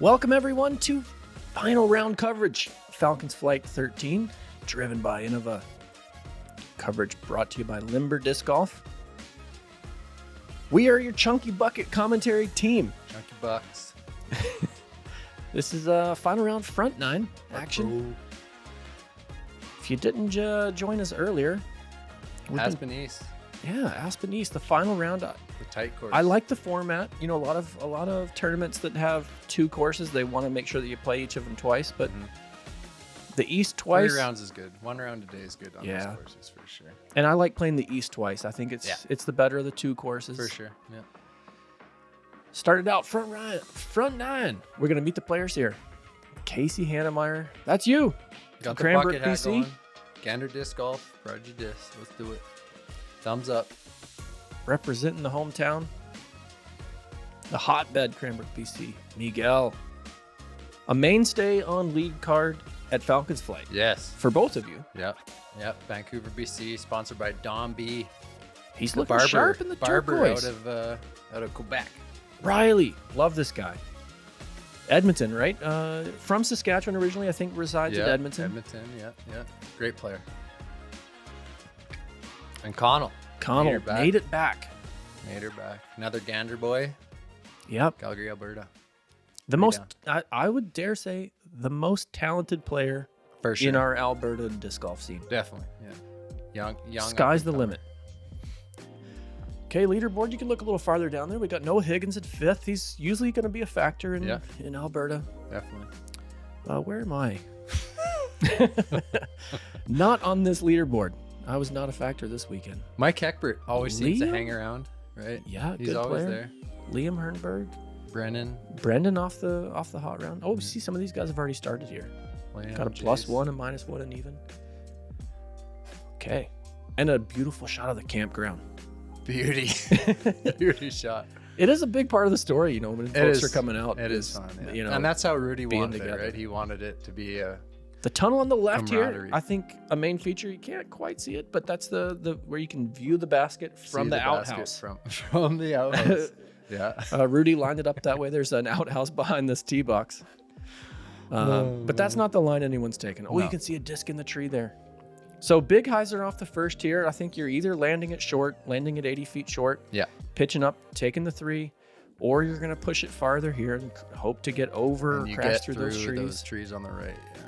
Welcome everyone to final round coverage. Falcon's Flight 13, driven by Innova. Coverage brought to you by Limber Disc Golf. We are your Chunky Bucket commentary team. Chunky Bucks. This is a final round front nine action. If you didn't join us earlier, Aspen East. Yeah, Aspen East, the final round. The tight course. I like the format. You know, a lot of tournaments that have two courses, they want to make sure that you play each of them twice. But the East twice. 3 rounds is good. 1 round a day is good on those courses for sure. And I like playing the East twice. I think it's the better of the two courses. For sure. Yeah. Started out front nine. We're gonna meet the players here. Casey Hanemayer. That's you. Got the Cranbrook, bucket hat BC. going. Gander Disc Golf. Prodigy Disc. Let's do it. Thumbs up. Representing the hometown. The hotbed, Cranbrook, BC. Miguel. A mainstay on lead card at Falcon's Flight. Yes. For both of you. Yep. Vancouver, BC. Sponsored by Don B. He's The looking sharp in the turquoise. out of Quebec. Riley. Love this guy. Edmonton, right? From Saskatchewan originally, I think resides at Edmonton. Edmonton, yeah. Great player. And Connal. Connal made it back. Made her back. Another Gander boy. Yep. Calgary, Alberta. The most, I would dare say, the most talented player For sure. in our Alberta disc golf scene. Definitely, yeah. Young. Sky's the limit. Okay, leaderboard, you can look a little farther down there. We got Noah Higgins at 5th. He's usually going to be a factor in Alberta. Definitely. Where am I? Not on this leaderboard. I was not a factor this weekend. Mike Heckbert always seems to Liam? hang around, right? Yeah, He's good always player. there. Liam Hernberg. Brendan off the hot round. Oh, see, some of these guys have already started here. Got a +1, a -1, and even. Okay. And a beautiful shot of the campground. Beauty. Beauty shot. It is a big part of the story, you know, when folks are coming out. It is fun, yeah. You know, and that's how Rudy wanted together. it, right? He wanted it to be a the tunnel on the left here, camaraderie. I think a main feature. You can't quite see it, but that's the where you can view the basket from the outhouse. From the outhouse. Yeah. Rudy lined it up that way. There's an outhouse behind this tee box. But that's not the line anyone's taken. Oh, No. you can see a disc in the tree there. So big highs are off the first tier. I think you're either landing at short, landing at 80 feet short, pitching up, taking the 3, or you're going to push it farther here and hope to get over And or you crash get through those trees. on the right. Yeah.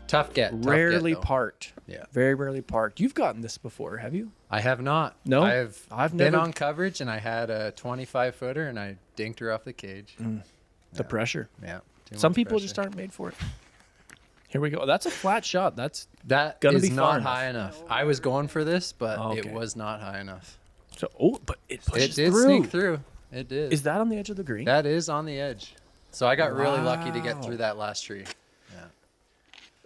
Tough get. Rarely though. parked. Yeah. Very rarely parked. You've gotten this before, have you? I have not. No? I've been never on coverage, and I had a 25-footer, and I dinked her off the cage. The pressure. Yeah. Some people just aren't made for it. Here we go. That's a flat shot. That gonna is be far not high enough. I was going for this, but it Okay. was not high enough. So, but it pushes It did through. sneak through. It did. Is that on the edge of the green? That is on the edge. So I got really lucky to get Wow. through that last tree.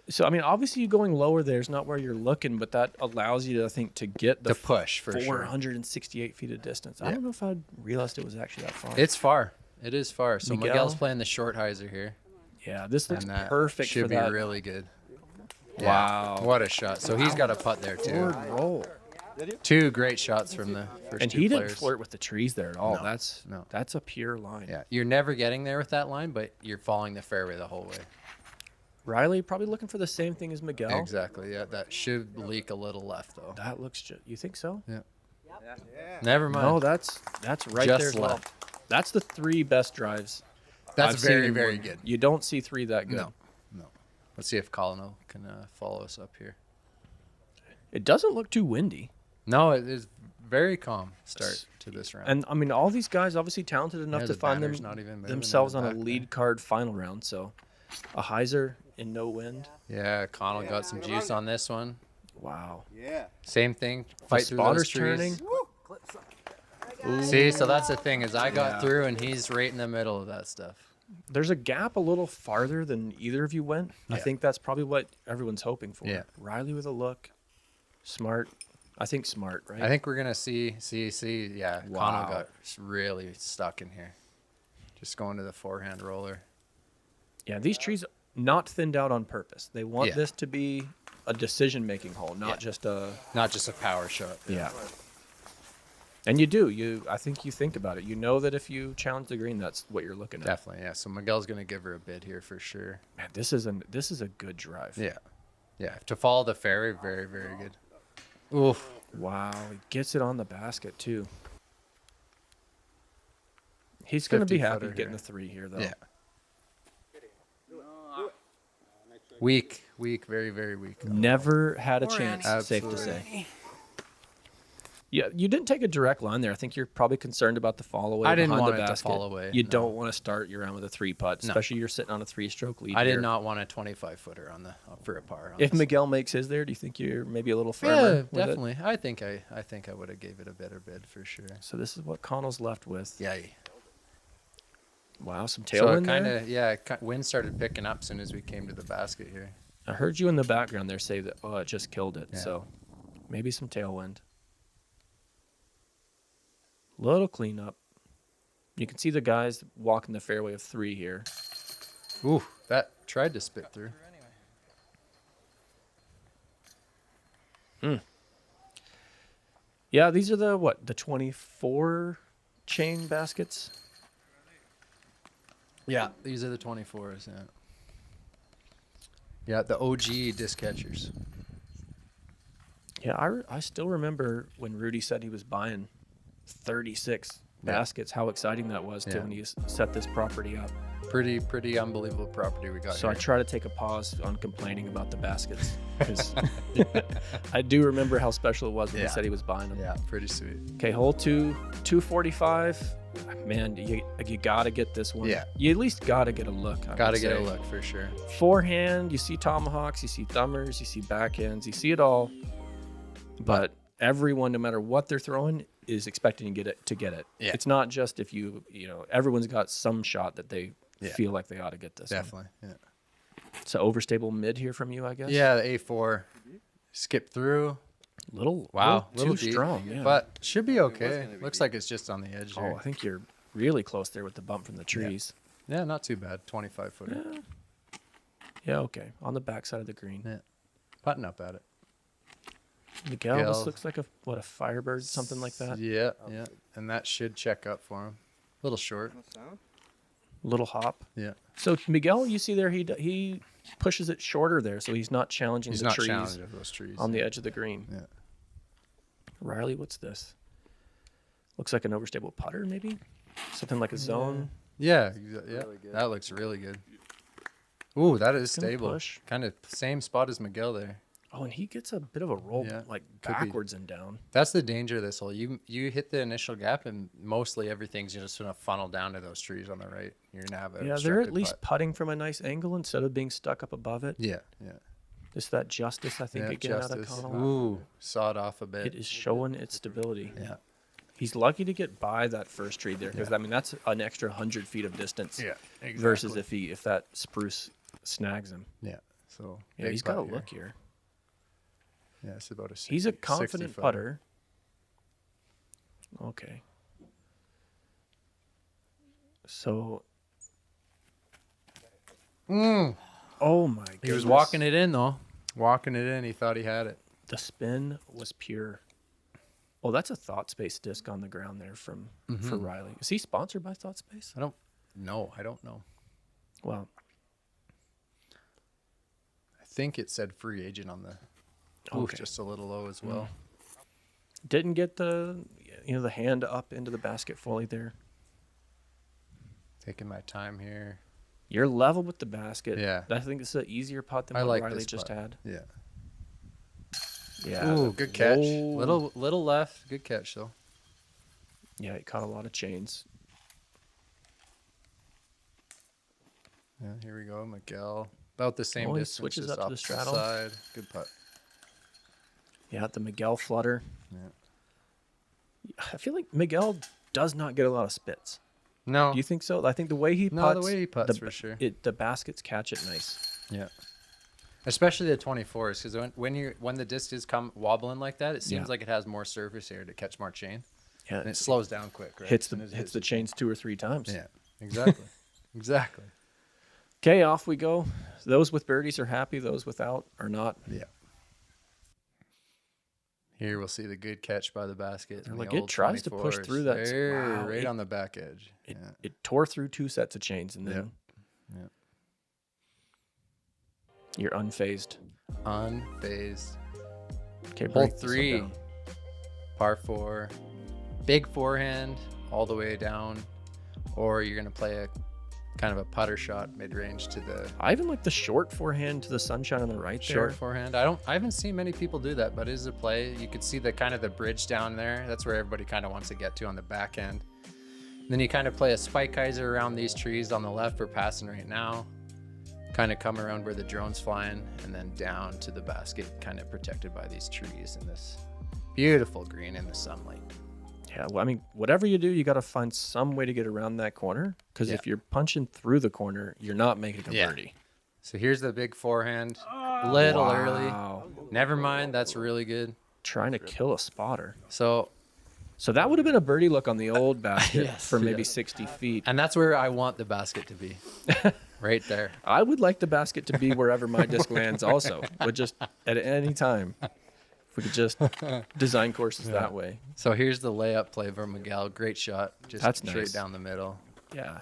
So, I mean, obviously you going lower there is not where you're looking, but that allows you to, I think, to get the To push, for sure. 468 feet of distance. I don't know if I realized it was actually that far. It's far. It is far. So Miguel? Miguel's playing the short hyzer here. Yeah, this looks And that perfect should for be that. really good. Wow. What a shot. So he's got a putt there, too. Forward roll. 2 great shots from the first And 2 he players. didn't flirt with the trees there at all. No, That's a pure line. Yeah, you're never getting there with that line, but you're following the fairway the whole way. Riley probably looking for the same thing as Miguel. Exactly. Yeah, that should leak a little left though. That looks you think so? Yeah. Never mind. No, that's right Just there as well. left. That's the 3 best drives. That's I've seen very, in very one. good. You don't see 3 that good. No. Let's see if Connal can follow us up here. It doesn't look too windy. No, it is very calm start to this round. And I mean, all these guys obviously talented enough Yeah, to the find banner's not even moving themselves in the on a back lead there. card final round. So a hyzer in no wind. Yeah, Connal got some juice on this one. Wow. Same thing. Fight through those Spotter's trees. turning. See, so that's the thing is I got through and he's right in the middle of that stuff. There's a gap a little farther than either of you went. I think that's probably what everyone's hoping for. Yeah. Riley with a look. Smart. I think smart, right? I think we're gonna see. Yeah, Wow. Connal got really stuck in here. Just going to the forehand roller. Yeah, these trees not thinned out on purpose. They want Yeah. this to be a decision-making hole, not just a Not just a power shot. yeah. And you do. I think you think about it. You know that if you challenge the green, that's what you're looking at. Definitely, yeah. So Miguel's going to give her a bid here for sure. Man, this is a good drive. Yeah. Yeah. To follow the fairway, very, very good. Oof. Wow. He gets it on the basket, too. He's going to be happy getting the 3 here, though. Yeah. Weak. Very, very weak. Never had a chance, Absolutely. safe to say. Yeah, you didn't take a direct line there. I think you're probably concerned about the fall away. I didn't behind want the it to basket. fall away. You No. don't want to start your round with a 3 putt, especially you're sitting on a 3-stroke lead. I here. did not want a 25-footer on the for a par. If Miguel makes his there, do you think you're maybe a little firmer? Yeah, definitely. It? I think I would have gave it a better bid for sure. So this is what Connal's left with. Yeah. Wow, some tailwind there. Yeah, wind started picking up as soon as we came to the basket here. I heard you in the background there say that, it just killed it. Yeah. So maybe some tailwind. Little cleanup. You can see the guys walking the fairway of 3 here. Ooh, that tried to spit through. Yeah, these are the 24 chain baskets? Yeah, these are the 24s, yeah. Yeah, the OG disc catchers. Yeah, I still remember when Rudy said he was buying 36 baskets, how exciting that was to when he set this property up. Pretty unbelievable property we got So here. I try to take a pause on complaining about the baskets because I do remember how special it was when he said he was buying them. Yeah, pretty sweet. Okay, hole 2, 245. Man, you got to get this one. Yeah. You at least got to get a look. Got to get a look for sure. Forehand, you see tomahawks, you see thumbers, you see backhands, you see it all. But everyone, no matter what they're throwing, is expecting to get it. Yeah. It's not just if everyone's got some shot that they feel like they ought to get this one. Definitely, yeah. So overstable mid here from you, I guess? Yeah, the A4 skip through. Little Little too deep, strong, yeah. but should be okay. Looks like it's just on the edge Oh, here. I think you're really close there with the bump from the trees. Yeah, not too bad. 25-footer. Yeah, okay. On the backside of the green. Yeah. Putting up at it. Miguel, this looks like a Firebird, something like that. Yeah. And that should check up for him. A little short. Little hop. Yeah. So Miguel, you see there, he pushes it shorter there, so he's not challenging He's the not trees challenging those trees on the edge of the green. Yeah. Riley, what's this? Looks like an overstable putter, maybe? Something like a zone. Yeah. That looks really good. Ooh, that is Gonna stable. push. Kind of same spot as Miguel there. Oh, and he gets a bit of a roll, like Could be. backwards and down. That's the danger of this hole. You hit the initial gap, and mostly everything's just going to funnel down to those trees on the right. You're going to have a Yeah, they're at least putting from a nice angle instead of being stuck up above it. Yeah. Just that justice, I think, again, out of Connal. Ooh, sawed off a bit. It is showing its stability. Yeah. He's lucky to get by that first tree there because, that's an extra 100 feet of distance. Yeah, exactly. Versus if that spruce snags him. Yeah. So Yeah, he's got a look here. Yeah, it's about a 60, He's a confident 60 putter. Okay. So. Oh my goodness. He was walking it in though. Walking it in, he thought he had it. The spin was pure. Oh, that's a Thought Space disc on the ground there for Riley. Is he sponsored by Thought Space? I don't know. Well, I think it said free agent on the just a little low as well. didn't get the hand up into the basket fully there. Taking my time here. You're level with the basket. Yeah. I think it's an easier putt than I what like Riley this just putt. had. Yeah. Yeah. Ooh, good catch. Whoa. Little left. Good catch though. Yeah, he caught a lot of chains. Yeah, here we go, Miguel. About the same He distance. switches just up to the opposite straddle. side. Good putt. Yeah, the Miguel flutter. Yeah. I feel like Miguel does not get a lot of spits. No. Do you think so? I think the way he putts, No, the way he putts for sure. The baskets catch it nice. Yeah. Especially the 24s, because when the disc is wobbling like that, it seems like it has more surface area to catch more chain. Yeah, And it slows down quick, right? hits the chains 2 or 3 times. Yeah, exactly. Exactly. Okay, off we go. Those with birdies are happy. Those without are not. Yeah. Here we'll see the good catch by the basket. Like it tries to push through that. Wow, right on the back edge. It tore through 2 sets of chains and then you're unfazed. Okay, hole 3, par 4, big forehand all the way down, or you're gonna play a kind of a putter shot mid-range to the. I even like the short forehand to the sunshine on the right. Short forehand. I haven't seen many people do that, but it is a play. You could see the kind of the bridge down there. That's where everybody kind of wants to get to on the back end. And then you kind of play a spike hyzer around these trees on the left. We're passing right now. Kind of come around where the drone's flying, and then down to the basket, kind of protected by these trees and this beautiful green in the sunlight. Yeah, well, I mean, whatever you do, you got to find some way to get around that corner, because if you're punching through the corner, you're not making a birdie. So here's the big forehand, little early. Never mind, that's really good. Trying to kill a spotter. So that would have been a birdie look on the old basket for maybe 60 feet. And that's where I want the basket to be, right there. I would like the basket to be wherever my disc lands also, but just at any time. We could just design courses that way. So here's the layup play for Miguel. Great shot. Just straight down the middle. Yeah.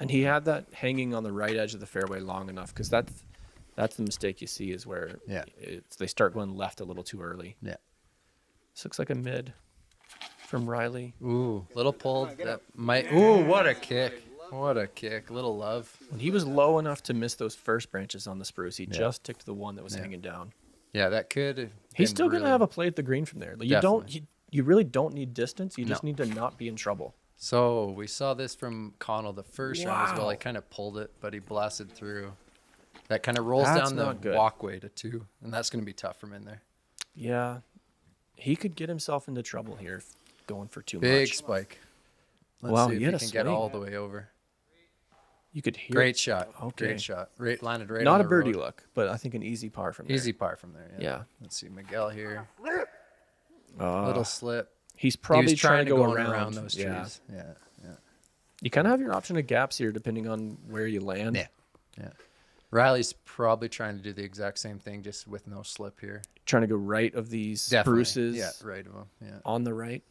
And he had that hanging on the right edge of the fairway long enough, because that's the mistake you see, is where they start going left a little too early. Yeah. This looks like a mid from Riley. Ooh, little pull. That might. Ooh, what a kick. What a kick. Little love. When he was low enough to miss those first branches on the spruce, he just ticked the one that was hanging down. Yeah, that could. He's still going to have a play at the green from there. Like, you really don't need distance. You just need to not be in trouble. So we saw this from Connal the first round as well. He kind of pulled it, but he blasted through. That kind of rolls down the walkway to 2, and that's going to be tough from in there. Yeah. He could get himself into trouble here going for too much. Big spike. Let's see if he can get all the way over. You could hear. Great shot. Okay. Great shot. Landed right. Not on a birdie road. look, but I think an easy par from there. Easy par from there. Yeah. Let's see Miguel here. Little slip. He's probably trying to go around those trees. Yeah. You kind of have your option of gaps here depending on where you land. Yeah. Riley's probably trying to do the exact same thing, just with no slip here. Trying to go right of these spruces. Yeah, right of them. Yeah. On the right.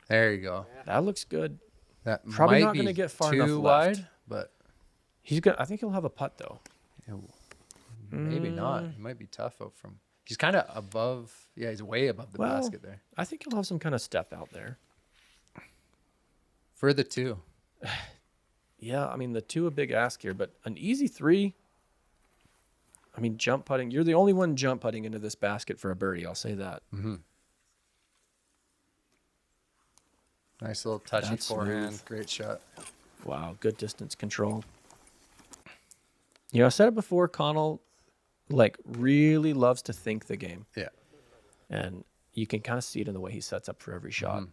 There you go. That looks good. That probably might not be going to get far too enough wide, left. But I think he'll have a putt though. Maybe not. It might be tough out from. He's kind of above. Yeah, he's way above the basket there. I think he'll have some kind of step out there. For the 2. Yeah, I mean the 2 a big ask here, but an easy 3. I mean, jump putting. You're the only one jump putting into this basket for a birdie. I'll say that. Mm-hmm. Nice little touchy forehand. Great shot. Wow, good distance control. You know, I said it before, Connal, like, really loves to think the game. Yeah. And you can kind of see it in the way he sets up for every shot. Mm-hmm.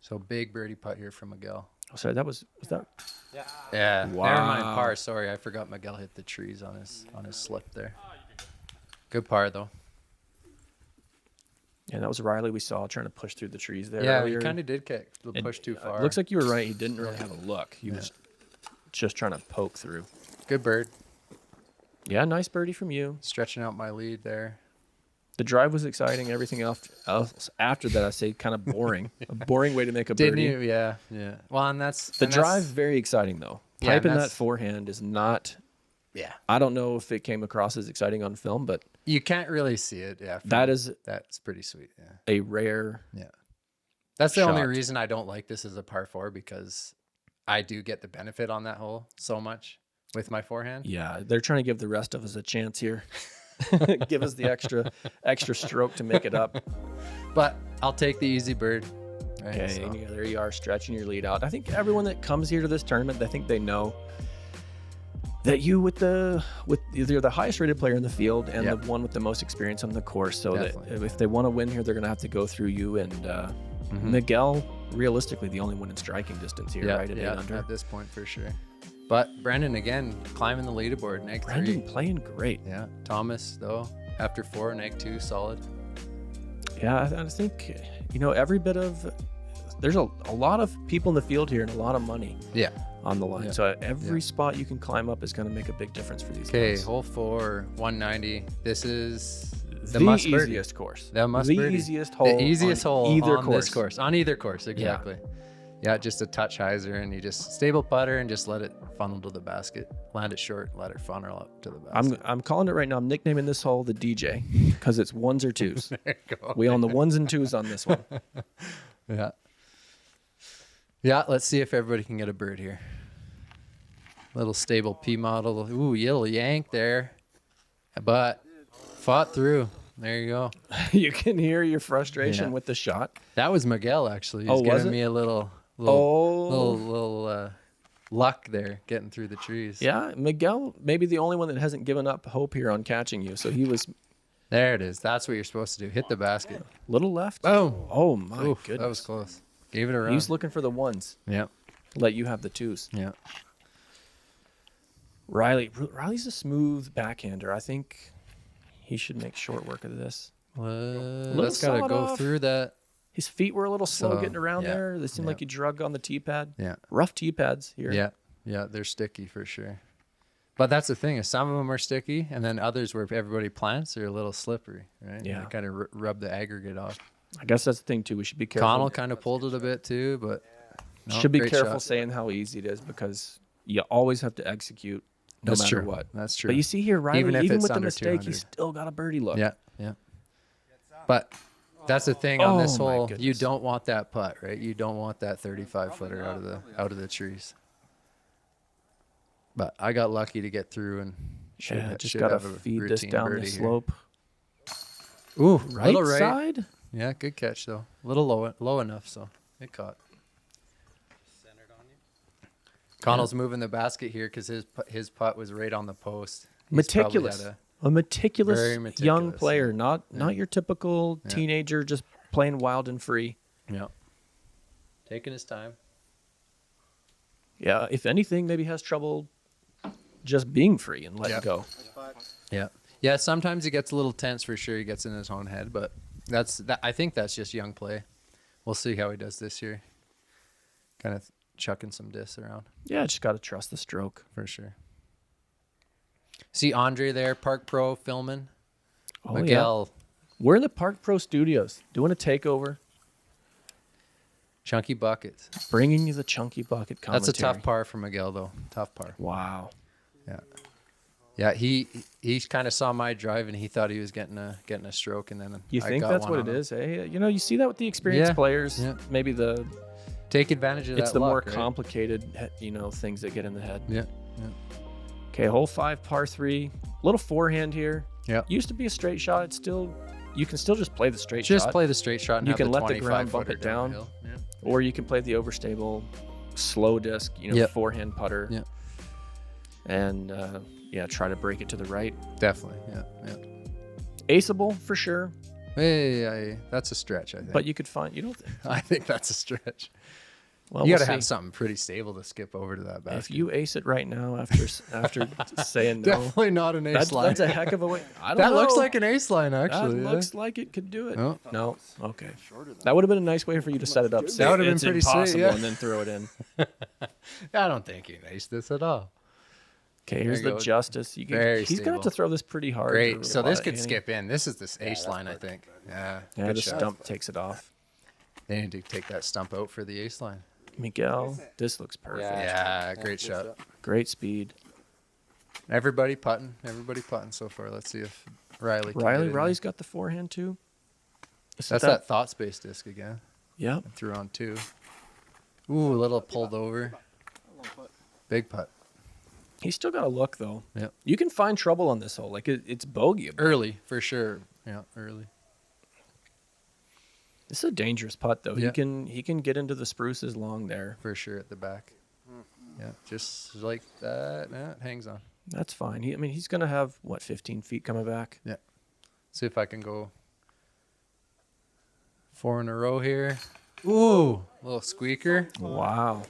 So big birdie putt here from Miguel. Oh, sorry, was that? Yeah. Wow. Never mind par. Sorry, I forgot Miguel hit the trees on his slip there. Good par though. Yeah, that was Riley we saw trying to push through the trees there. Yeah, earlier. he kind of did push too far. Looks like you were right. He didn't really have a look. He was just trying to poke through. Good bird. Yeah, nice birdie from you. Stretching out my lead there. The drive was exciting. Everything else after that, I say kind of boring. A boring way to make a birdie. Didn't you? Yeah. Well, and that's the drive. Very exciting though. Piping that forehand is not. Yeah. I don't know if it came across as exciting on film, but you can't really see it. Yeah. That's pretty sweet. Yeah. A rare. Yeah. That's the only reason I don't like this as a par 4, because I do get the benefit on that hole so much with my forehand. Yeah, they're trying to give the rest of us a chance here. Give us the extra stroke to make it up. But I'll take the easy bird. Right, okay, so. Yeah, there you are, stretching your lead out. I think everyone that comes here to this tournament, I think they know that you're the highest rated player in the field and the one with the most experience on the course. So that if they want to win here, they're going to have to go through you. And Miguel, realistically, the only one in striking distance here, right? At 8 under. At this point, for sure. But Brendan, again, climbing the leaderboard, egg 3. Brendan playing great. Yeah. Thomas, though, after 4, egg 2, solid. Yeah, I think, every bit of... There's a lot of people in the field here and a lot of money on the line. So every spot you can climb up is going to make a big difference for these guys. Okay, hole 4, 190. This is the easiest course. The easiest hole. The easiest hole either on course. this course. On either course, exactly. Yeah, just a touch hyzer, and you just stable putter and just let it funnel to the basket. Land it short, let it funnel up to the basket. I'm calling it right now. I'm nicknaming this hole the DJ because it's ones or twos. There you go. We own the ones and twos on this one. Yeah. Yeah, let's see if everybody can get a bird here. Little stable P model. Ooh, little yank there. But fought through. There you go. You can hear your frustration with the shot. That was Miguel, actually. He's was giving it? me a little luck there, getting through the trees. Yeah, Miguel, maybe the only one that hasn't given up hope here on catching you. So he was. There it is. That's what you're supposed to do. Hit the basket. Little left. Boom. Oh, my Oof, goodness. that was close. Gave it a run. He's looking for the ones. Yeah. Let you have the twos. Yeah. Riley's a smooth backhander. I think he should make short work of this. Let's got to go through that. His feet were a little slow getting around yeah, there. They seemed like he drug on the tee pad. Yeah. Rough tee pads here. Yeah. Yeah, they're sticky for sure. But that's the thing is some of them are sticky, and then others where everybody plants are a little slippery, right? Yeah. They kind of rub the aggregate off. I guess that's the thing, too. We should be careful. Connal kind of pulled it a bit, too, but should be great careful shot. saying how easy it is because you always have to execute no matter what. That's true. But you see here, Riley, Even even, if it's with the under mistake, 200. he's still got a birdie look. Yeah, yeah. But that's the thing on this Oh, my hole. goodness. You don't want that putt, right? You don't want that 35-footer out of the trees. But I got lucky to get through and Just got to feed this down the slope. Ooh, Right little side? Yeah, good catch though. A little low enough, so it caught. Connell's moving the basket here because his putt was right on the post. He's probably Meticulous. had A meticulous, Very young meticulous, player, not your typical teenager just playing wild and free. yeah, taking his time. Yeah, if anything, maybe has trouble just being free and letting go. Yeah, yeah. Sometimes he gets a little tense for sure. He gets in his own head, but I think that's just young play. We'll see how he does this year. Kind of chucking some discs around. Yeah, just got to trust the stroke. For sure. See Andre there, Park Pro filming. Oh, Miguel. Yeah. We're in the Park Pro studios doing a takeover. Chunky buckets. Bringing you the chunky bucket commentary. That's a tough par for Miguel, though. Tough par. Wow. Yeah. Yeah, he kind of saw my drive and he thought he was getting a stroke, and then you I think got that's one what it on him. is, eh? You know, you see that with the experienced players. Yeah. Maybe Take advantage of that. it's the luck, more right? complicated, things that get in the head. Yeah. Okay, hole 5, par 3. Little forehand here. Yeah. Used to be a straight shot. You can still just play the straight shot. Just play the straight shot and You have can the let the ground bump 25-footer it down. downhill. Yeah. Or you can play the overstable, slow disc, forehand putter. Yeah. And try to break it to the right. Definitely. Yeah. Aceable for sure, Hey, that's a stretch, I think. but you could find. I think that's a stretch. Well, You we'll got to see. have something pretty stable to skip over to that basket. If you ace it right now after saying no, Definitely not an ace line. that's a heck of a way. I don't That know. looks like an ace line, actually. That looks like it could do it. Oh. No, okay. That would have been a nice way for you to set it up. Say That would have been it's pretty sweet, impossible, yeah. and then throw it in. I don't think you aced this at all. Okay, here's There the you go. justice. Very He's gonna have to stable. throw this pretty hard. Great. So this Henning. could skip in. This is this ace line, I think. Yeah. Yeah, good the shot. stump takes it off. They need to take that stump out for the ace line. Miguel, this looks perfect. Yeah, great shot. Great speed. Everybody putting so far. Let's see if Riley can get it in. Riley's got the forehand too. That's that thought space disc again. Yep. Threw on 2. Ooh, a little pulled over. Big putt. He's still got a look though. Yep. You can find trouble on this hole. Like it's bogeyable. Early, for sure. Yeah, early. This is a dangerous putt though. Yeah. He can get into the spruces long there. For sure at the back. Yeah, just like that. Yeah, it hangs on. That's fine. He's gonna have 15 feet coming back. Yeah. See if I can go 4 in a row here. Ooh, little squeaker. Wow.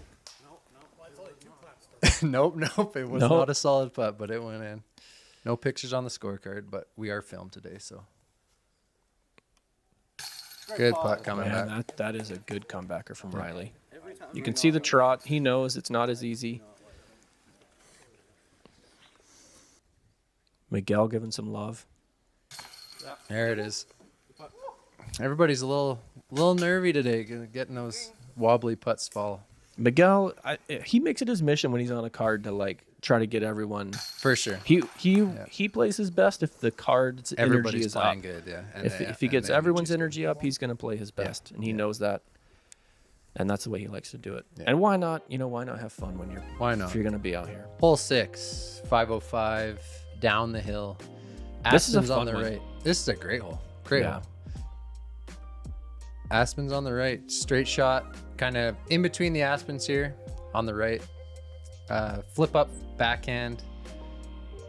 Nope. It was Nope. not a solid putt, but it went in. No pictures on the scorecard, but we are filmed today, so. Good putt coming Man, back. that is a good comebacker from Riley. You can see the trot. He knows it's not as easy. Miguel giving some love. There it is. Everybody's a little nervy today, getting those wobbly putts fall. Miguel, he makes it his mission when he's on a card to like try to get everyone. For sure. He plays his best if the card's energy is playing up. good, yeah. And If he gets everyone's energy up, he's going to play his best, and he knows that. And that's the way he likes to do it. Yeah. And why not? Why not have fun when you're? Why not? If you're going to be out here. Hole 6, 505, down the hill. This is a Aspen's fun on the one. right. This is a great hole. Great hole. Aspen's on the right. Straight shot, kind of in between the Aspens here on the right. Flip up backhand,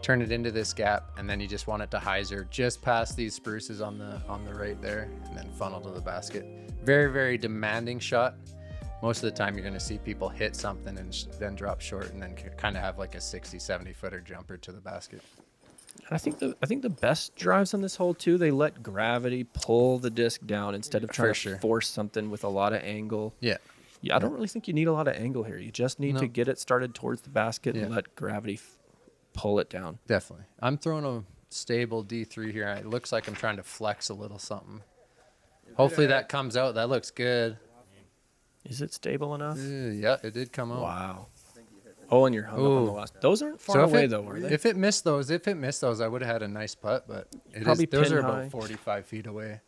turn it into this gap, and then you just want it to hyzer just past these spruces on the right there, and then funnel to the basket. Very, very demanding shot. Most of the time you're going to see people hit something and then drop short and then kind of have like a 60, 70 footer jumper to the basket. I think the best drives on this hole too, they let gravity pull the disc down instead of trying to force something with a lot of angle. Yeah. I don't really think you need a lot of angle here. You just need to get it started towards the basket and let gravity pull it down. Definitely. I'm throwing a stable D3 here. It looks like I'm trying to flex a little something. Hopefully that comes out. That looks good. Is it stable enough? Yeah, it did come out. Wow. Oh, and you're hung up on the last. Those aren't far away though, are they? If it missed those, I would have had a nice putt, but those are about 45 feet away.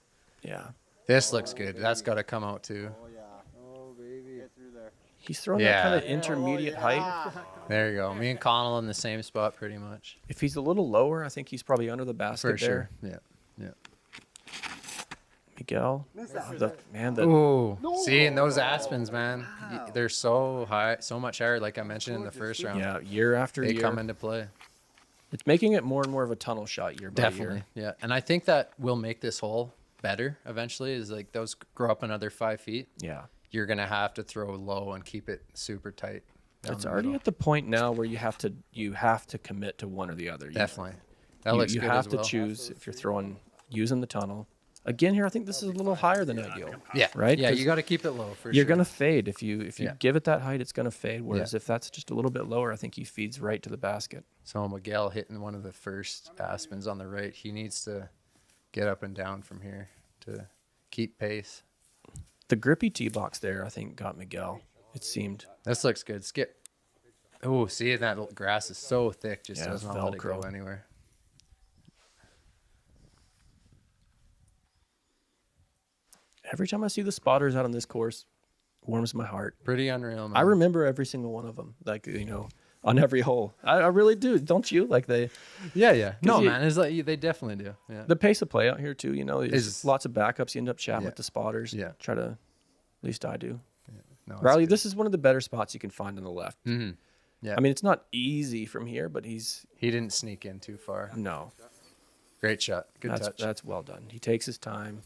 Yeah. This looks good. That's got to come out too. Oh yeah. Oh baby. Get through there. He's throwing that kind of intermediate height. There you go. Me and Connal in the same spot pretty much. If he's a little lower, I think he's probably under the basket For sure. Yeah. Miguel. See, and those Aspens, man, they're so high, so much higher, like I mentioned in the first round. Yeah, year after year. They come into play. It's making it more and more of a tunnel shot year by year. Yeah. And I think that will make this hole better eventually, is like those grow up another 5 feet. Yeah. You're going to have to throw low and keep it super tight. It's already at the point now where you have to commit to one or the other. Definitely. That looks good. You have to choose if you're using the tunnel. Again, here I think this is a little higher than ideal. Yeah. Right. Yeah, you got to keep it low for sure. You're gonna fade if you give it that height. It's gonna fade. Whereas if that's just a little bit lower, I think he feeds right to the basket. So Miguel hitting one of the first Aspens on the right. He needs to get up and down from here to keep pace. The grippy tee box there, I think, got Miguel. It seemed. This looks good. Skip. Oh, see, that grass is so thick, just does not let it go anywhere. Every time I see the spotters out on this course, warms my heart. Pretty unreal, man. I remember every single one of them, like, on every hole. I really do. Don't you? Like they. Yeah. No, man. It's like they definitely do. Yeah. The pace of play out here too. There's lots of backups. You end up chatting with the spotters. Yeah. Try to. At least I do. Yeah. No, Riley, this is one of the better spots you can find on the left. Mm-hmm. Yeah. I mean, it's not easy from here, but he didn't sneak in too far. No. Great shot. Good touch. That's well done. He takes his time.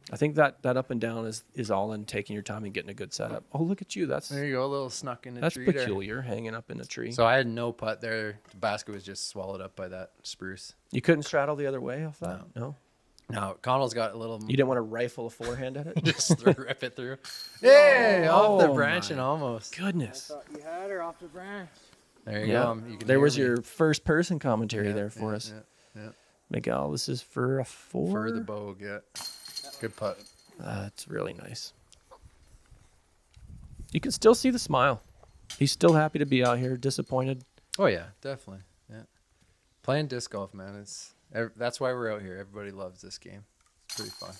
I think that up and down is all in taking your time and getting a good setup. Oh, look at you. There you go. A little snuck in a tree. That's peculiar, hanging up in a tree. So I had no putt there. The basket was just swallowed up by that spruce. You couldn't straddle the other way off that? No. No, Connell's got a little. You didn't want to rifle a forehand at it? Just rip it through. Hey, off the branch and almost. Goodness. I thought you had her off the branch. There you go. There was your first person commentary there for us. Yeah. Miguel, this is for a 4. For the bogue, yeah. Good putt. That's really nice. You can still see the smile. He's still happy to be out here, disappointed. Oh, yeah, definitely. Yeah. Playing disc golf, man. That's why we're out here. Everybody loves this game. It's pretty fun.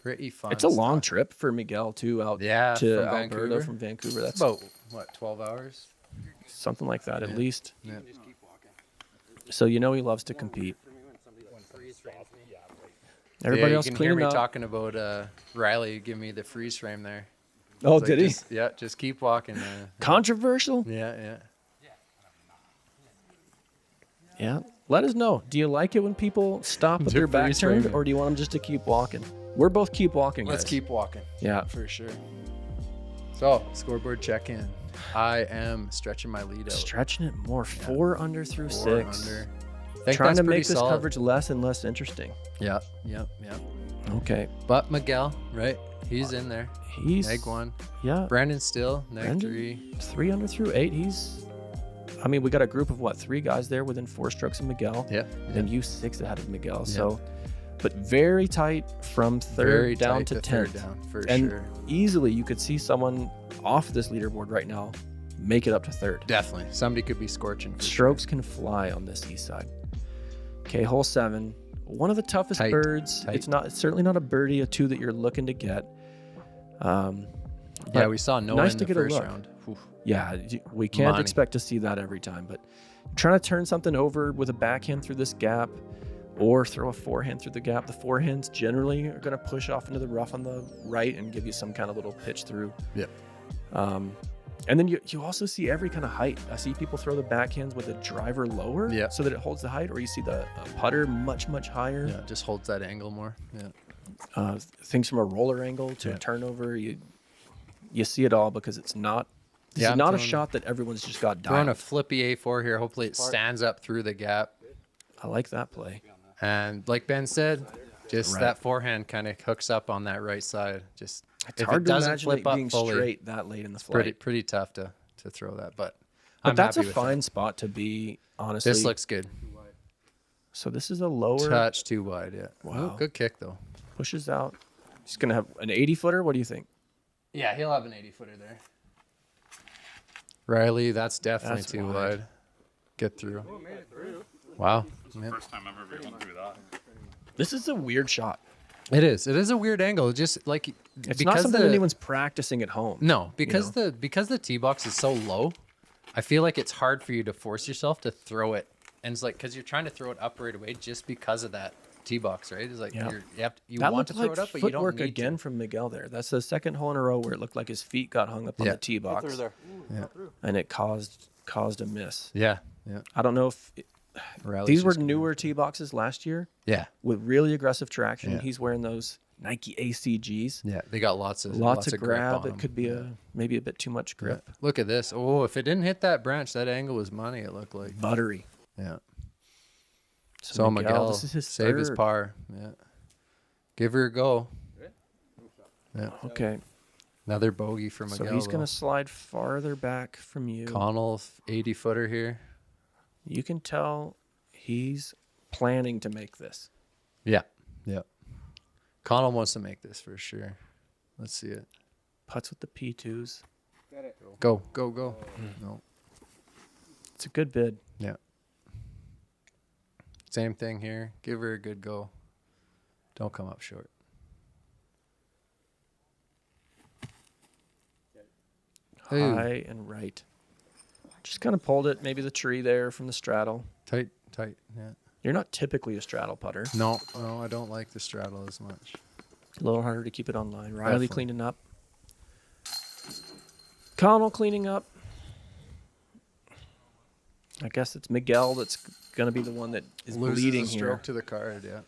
Pretty fun. It's a long trip for Miguel, too, out to Alvarado from Vancouver. That's about, 12 hours? Something like that, at least. Yeah. So he loves to compete. Everybody else cleaning up. cleaning You can hear me up. talking about Riley give me the freeze frame there. Oh, did he? Just keep walking. Controversial? Yeah. Yeah. Let us know. Do you like it when people stop with their back turned, or do you want them just to keep walking? We're both keep walking, guys. Let's keep walking. Yeah. For sure. So, scoreboard check-in. I am stretching my lead out. Stretching it more. 4 under through 6. 4 under. Trying to make this coverage less and less interesting. Yeah. Okay. But Miguel, right? He's in there. He's neg 1. Yeah. Brandon still neg 3. 3 under through 8. I mean, we got a group of what, 3 guys there within 4 strokes of Miguel. Yeah. And you 6 ahead of Miguel. So, but very tight from third down to 10th. Down, for and sure. easily you could see someone off this leaderboard right now make it up to third. Definitely. Somebody could be scorching. Strokes can fly on this east side. Okay, hole 7. One of the toughest birds. It's certainly not a birdie, a 2 that you're looking to get. Yeah, we saw Noah nice in to the get a first look. round. Oof. Yeah, we can't expect to see that every time, but trying to turn something over with a backhand through this gap or throw a forehand through the gap. The forehands generally are going to push off into the rough on the right and give you some kind of little pitch through. Yep. And then you also see every kind of height. I see people throw the backhands with a driver lower so that it holds the height, or you see the putter much, much higher. Yeah, it just holds that angle more. Yeah. Things from a roller angle to a turnover. You see it all because it's not This is not a shot that everyone's just got dialed. Throwing a flippy A4 here. Hopefully it stands up through the gap. I like that play. And like Ben said, just that forehand kind of hooks up on that right side. Just it's hard to imagine it being straight that late in the flight. Pretty tough to throw that, but that's a fine spot to be. Honestly, this looks good. So this is a lower touch too wide. Yeah. Wow. Ooh, good kick though. Pushes out. He's gonna have an 80-footer. What do you think? Yeah, he'll have an 80-footer there. Riley, that's definitely too wide. Get through. Wow. First time I've ever went through that. This is a weird shot. It is. It is a weird angle. Just like it's not something anyone's practicing at home. No, because the tee box is so low, I feel like it's hard for you to force yourself to throw it. And it's like because you're trying to throw it up right away just because of that tee box, right? It's like you want to throw it up, but you don't footwork need again from Miguel there. That's the second hole in a row where it looked like his feet got hung up on the tee box, and it caused a miss. Yeah. I don't know if these were newer tee boxes last year. Yeah, with really aggressive traction. He's wearing those Nike ACGs. Yeah, they got lots of grab. It could be maybe a bit too much grip. Yeah. Look at this. Oh, if it didn't hit that branch, that angle was money. It looked like buttery. Yeah. So Miguel, this is his save his par. Yeah. Give her a go. Yeah. Okay. Another bogey for Miguel. So he's going to slide farther back from you. Connal, 80-footer here. You can tell he's planning to make this. Yeah. Connal wants to make this for sure. Let's see it. Putts with the P2s. Go. No. It's a good bid. Yeah. Same thing here. Give her a good go. Don't come up short. High and right. Just kind of pulled it. Maybe the tree there from the straddle. Tight. Yeah. You're not typically a straddle putter. No, I don't like the straddle as much. A little harder to keep it online. Riley cleaning up. Connal cleaning up. I guess it's Miguel that's going to be the one that is leading here. Stroke to the card, yeah.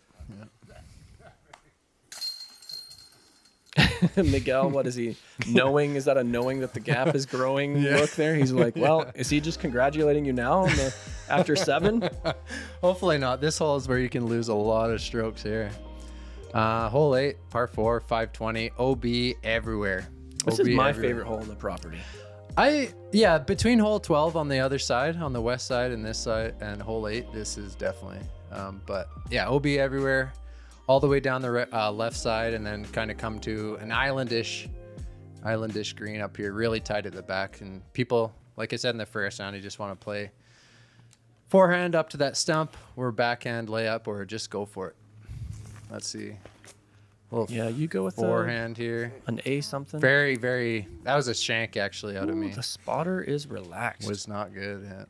Miguel, what is he knowing? Is that a knowing that the gap is growing look there? He's like, well, is he just congratulating you now after 7? Hopefully not. This hole is where you can lose a lot of strokes here. Hole 8, par 4, 520, OB everywhere. This is my favorite hole in the property. Between hole 12 on the other side, on the west side and this side, and hole 8, this is definitely. But yeah, OB everywhere. All the way down the left side, and then kind of come to an islandish green up here, really tight at the back. And people, like I said in the first round, you just want to play forehand up to that stump, or backhand layup, or just go for it. Let's see. You go with forehand here. An A something. Very, very. That was a shank actually out of me. The spotter is relaxed. Was not good. Yeah.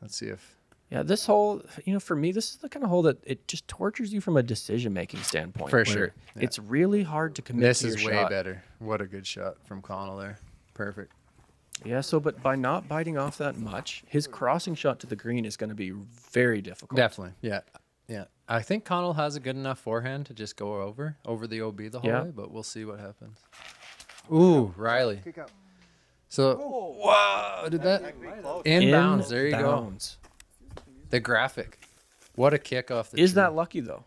Let's see if. Yeah, this hole, for me, this is the kind of hole that it just tortures you from a decision-making standpoint. For sure. Yeah. It's really hard to commit to your shot. This is way better. What a good shot from Connal there. Perfect. Yeah, but by not biting off that much, his crossing shot to the green is going to be very difficult. Definitely. Yeah. I think Connal has a good enough forehand to just go over the OB the whole way, but we'll see what happens. Ooh, Riley. So, wow, did that? Inbounds. There you go. The graphic. What a kick off the Is that lucky, though?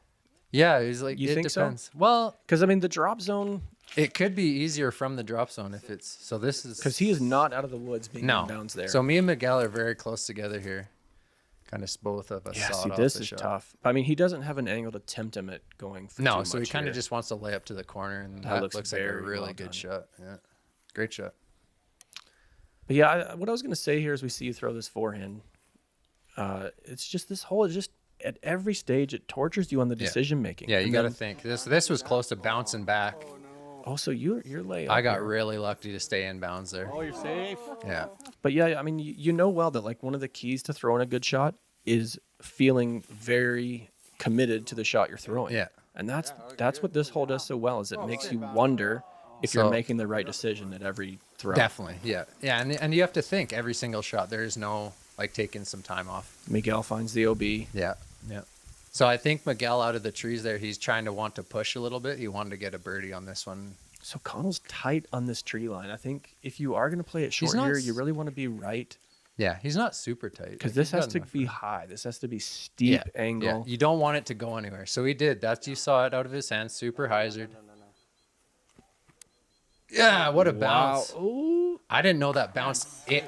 Yeah, he's like, you it think depends. So? Well, because, the drop zone, It could be easier from the drop zone if it's so. This is Because he is not out of the woods being no inbounds there. So me and Miguel are very close together here. Kind of both of us. yeah, sawed see, off this the is shot. tough. I mean, he doesn't have an angle to tempt him at going for No, too so he much kind here. of just wants to lay up to the corner, and That that looks looks like a very really well good done. shot. Yeah, great shot. But yeah, what I was going to say here is we see you throw this forehand. It's just this hole is just at every stage it tortures you on the decision making. Yeah, you And got to then think this was close to bouncing back. Also, you're layup. I got here. really lucky to stay inbounds there. Oh, you're safe. Yeah, But yeah, I mean, you know well that like one of the keys to throwing a good shot is feeling very committed to the shot you're throwing. yeah. And that's what this hole does so well is it makes you wonder if you're So- making the right decision at every throw. Definitely, yeah, yeah, and you have to think every single shot. There is no like taking some time off. Miguel finds the OB. Yeah, yeah. So I think Miguel out of the trees there, he's trying to want to push a little bit. He wanted to get a birdie on this one. So Connell's tight on this tree line. I think if you are going to play it short not here, s- you really want to be right Yeah, he's not super tight because Like, this he's has got to enough be room. high. This has to be steep angle. Yeah, you don't want it to go anywhere. So he did. That's you saw it out of his hands. Super hyzered. Yeah, what a bounce! Ooh. I didn't know that bounced. That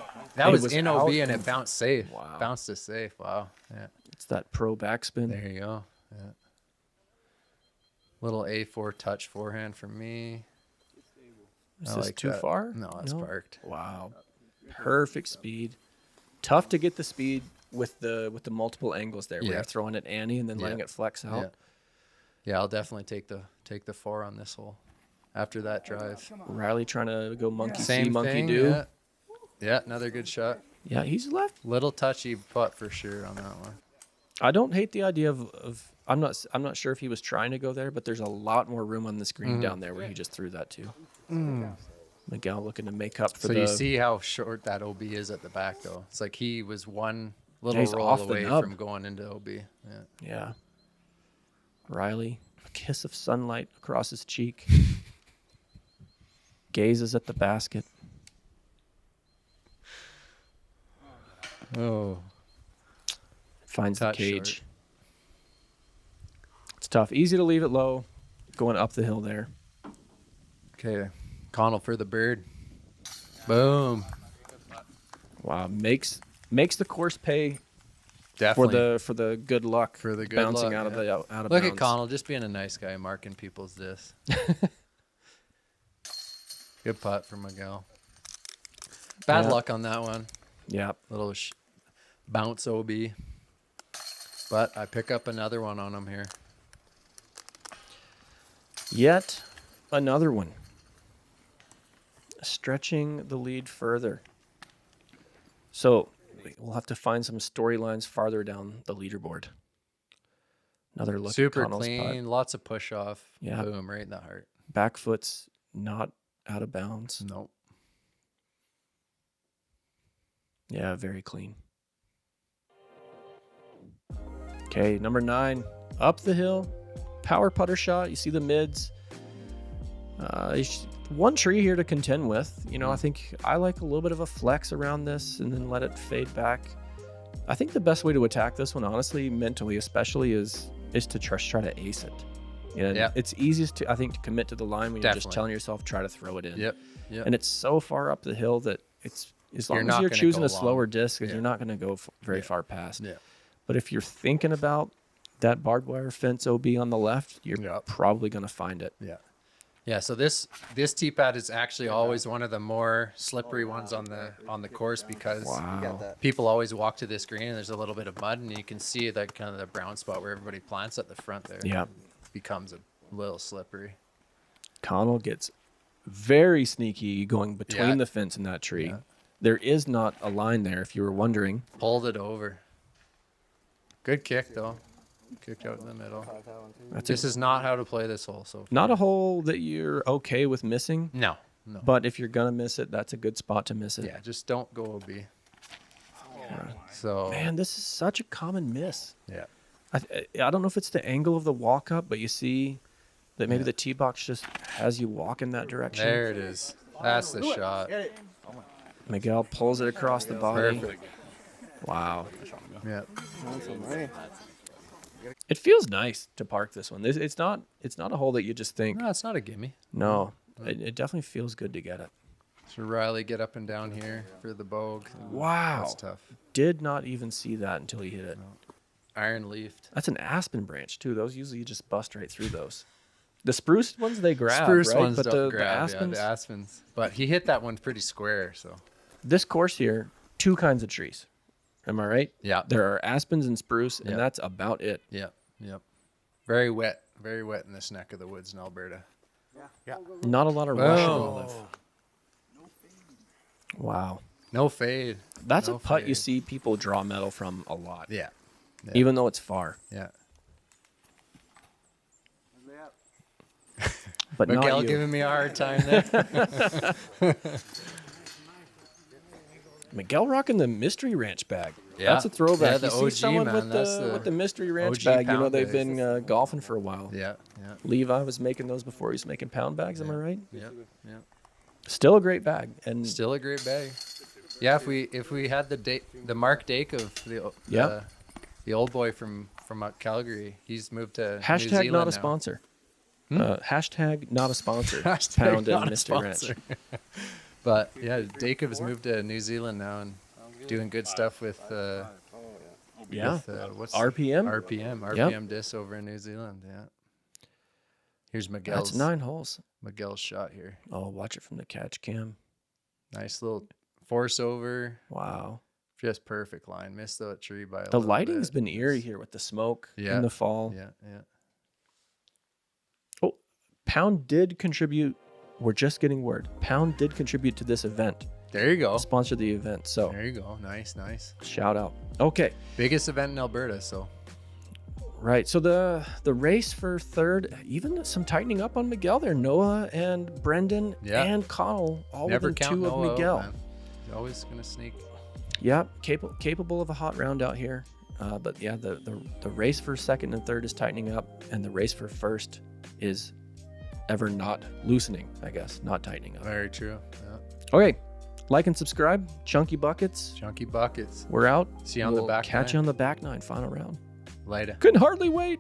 It was, was in out OB and and- it bounced safe. Wow. Bounced to safe. Wow. Yeah. It's that pro backspin. There you go. Yeah. Little A4 touch forehand for me. Is I this like too that. far? No, it's parked. Wow. Perfect speed. Tough to get the speed with the multiple angles there. Where Yeah. you're throwing it Annie and then letting Yeah. it flex out. Yeah. Yeah, I'll definitely take the 4 on this hole. After that drive. Riley trying to go monkey see, Same monkey thing. do. Yeah. Yeah, another good shot. Yeah, he's left. Little touchy putt for sure on that one. I don't hate the idea of I'm not sure if he was trying to go there, but there's a lot more room on the screen Mm-hmm. down there where he just threw that to. Miguel looking to make up for So the you see how short that OB is at the back, though. It's like he was one little he's roll off the away nub. from going into OB. Yeah. Yeah. Riley, a kiss of sunlight across his cheek. Gazes at the basket. Oh. Finds the Touch cage. short. It's tough. Easy to leave it low. Going up the hill there. Okay. Connal for the bird. Boom. Wow. Makes the course pay Definitely. for the good luck For the good bouncing luck, out of yeah. the out of Look bounds. at Connal just being a nice guy, marking people's this. Good putt from Miguel. Bad Yeah. luck on that one. Yeah. Little bounce OB. But I pick up another one on him here. Yet another one. Stretching the lead further. So we'll have to find some storylines farther down the leaderboard. Another look Super at Connell's clean, lots of push off. Yeah. Boom, right in the heart. putt. Back foot's not out of bounds. Nope. Yeah, very clean. Okay, number 9. Up the hill. Power putter shot. You see the mids. One tree here to contend with. You know, I think I like a little bit of a flex around this and then let it fade back. I think the best way to attack this one, honestly, mentally especially, is to try to ace it. And Yeah. it's easiest to, I think, to commit to the line when you're just Definitely. telling yourself, try to throw it in. Yep. Yep. And it's so far up the hill that it's as long You're as not you're gonna choosing go a slower long. disc, Yeah. you're not going to go very Yeah. far past. Yeah. But if you're thinking about that barbed wire fence OB on the left, you're Yep. probably going to find it. Yeah. Yeah, so this tee pad is actually always one of the more slippery ones on the course because Wow. people always walk to this green and there's a little bit of mud and you can see that kind of the brown spot where everybody plants at the front there. Yeah. Becomes a little slippery. Connal gets very sneaky going between Yeah. the fence and that tree. Yeah. There is not a line there, if you were wondering. Pulled it over. Good kick though. Kicked out in the middle. That's This is not how to play this hole. So not a hole that you're okay with missing, no. but if you're going to miss it, that's a good spot to miss it. Yeah, just don't go OB. So Man, this is such a common miss. yeah. I don't know if it's the angle of the walk up, but you see that maybe Yeah. the tee box just has you walk in that direction. There it is. That's the shot. Miguel pulls it across the body. Perfect. Wow. Yeah. It feels nice to park this one. It's not a hole that you just think, No, it's not a gimme. no. It definitely feels good to get it. So Riley get up and down here for the bogue. Wow. That's tough. Did not even see that until he hit it. Iron leafed. That's an aspen branch too. Those usually you just bust right through those. The spruce ones they grab, Spruce right? ones But don't the grab, aspens. the aspens. But he hit that one pretty square, so. This course here, 2 kinds of trees. Am I right? Yeah. There are aspens and spruce, and Yeah. that's about it. Yep. Very wet in this neck of the woods in Alberta. Not a lot of Russian Whoa. olive. Wow. No fade. That's No a putt you fade. see people draw metal from a lot. Yeah. Even though it's far. Yeah. But Miguel not you. giving me a hard time there. Miguel rocking the mystery ranch bag. Yeah. That's a throwback. Yeah, the you see OG, someone man, that's with the mystery ranch OG bag, you know pound they've bag. been golfing for a while. Yeah. Levi was making those before he was making pound bags, am I right? Yeah. Still a great bag. And Still a great bag. Yeah, if we had the Mark Dake of the old boy from Calgary, he's moved to New hashtag Zealand not a now. sponsor. Hashtag not a sponsor. Hashtag Pound not and a mystery ranch. sponsor. But yeah, Dake has moved to New Zealand now and doing good stuff with Yeah. what's RPM? RPM disc over in New Zealand. Yeah. Here's Miguel's That's 9 holes. Miguel's shot here. Oh, watch it from the catch cam. Nice little force over. Wow. Just perfect line. Missed the tree by a The little lighting's bit. been eerie here with the smoke Yeah. in the fall. Yeah. Oh, Pound did contribute. We're just getting word. Pound did contribute to this event. There you go. Sponsored the event. So There you go. Nice. shout out. Okay. Biggest event in Alberta, so Right. So the race for third, even some tightening up on Miguel there. Noah and Brendan Yeah. and Connal all never within count 2 of Noah out, Miguel. man. He's always gonna sneak. Yeah, capable of a hot round out here. But yeah, the race for second and third is tightening up, and the race for first is ever not loosening, I guess, not tightening up. Very true. Yeah. Okay, like and subscribe. Chunky Buckets. Chunky buckets. We're out. See you on the We'll back catch nine. you on the back 9 final round. Later. Couldn't hardly wait.